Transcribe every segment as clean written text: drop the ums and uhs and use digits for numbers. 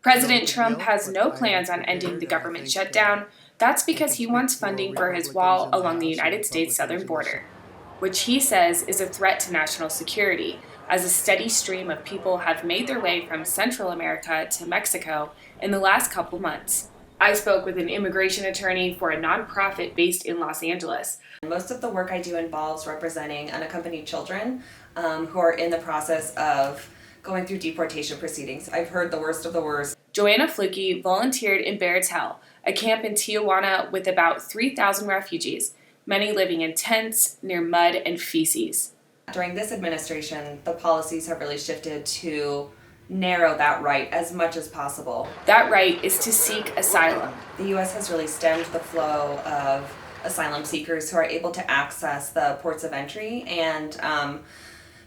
President Trump has no plans on ending the government shutdown. That's because he wants funding for his wall along the United States southern border, which he says is a threat to national security, as a steady stream of people have made their way from Central America to Mexico in the last couple months. I spoke with an immigration attorney for a nonprofit based in Los Angeles. Most of the work I do involves representing unaccompanied children who are in the process of going through deportation proceedings. I've heard the worst of the worst. Joanna Fluckey volunteered in Baratel, a camp in Tijuana with about 3,000 refugees, many living in tents near mud and feces. During this administration, the policies have really shifted to narrow that right as much as possible. That right is to seek asylum. The U.S. has really stemmed the flow of asylum seekers who are able to access the ports of entry, and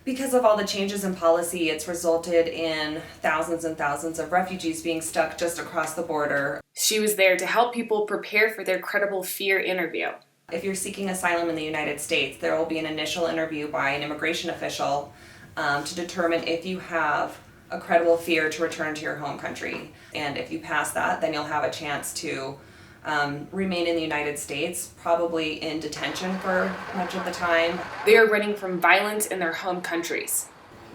because of all the changes in policy, it's resulted in thousands and thousands of refugees being stuck just across the border. She was there to help people prepare for their credible fear interview. If you're seeking asylum in the United States, there will be an initial interview by an immigration official to determine if you have a credible fear to return to your home country. And if you pass that, then you'll have a chance to remain in the United States, probably in detention for much of the time. They are running from violence in their home countries.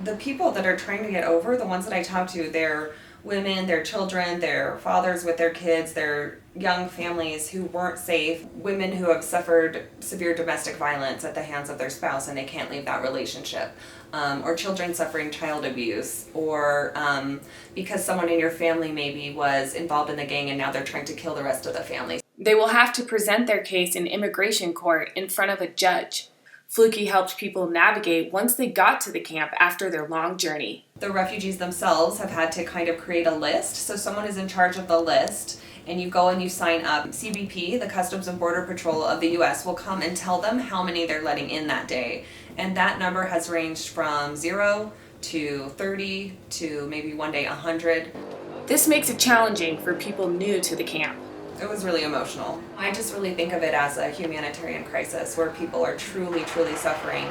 The people that are trying to get over, the ones that I talk to, they're women, their children, their fathers with their kids, their young families who weren't safe, women who have suffered severe domestic violence at the hands of their spouse and they can't leave that relationship, or children suffering child abuse, or because someone in your family maybe was involved in the gang and now they're trying to kill the rest of the family. They will have to present their case in immigration court in front of a judge. Fluckey helped people navigate once they got to the camp after their long journey. The refugees themselves have had to kind of create a list, so someone is in charge of the list, and you go and you sign up. CBP, the Customs and Border Patrol of the U.S., will come and tell them how many they're letting in that day, and that number has ranged from 0 to 30 to maybe one day 100. This makes it challenging for people new to the camp. It was really emotional. I just really think of it as a humanitarian crisis where people are truly, truly suffering.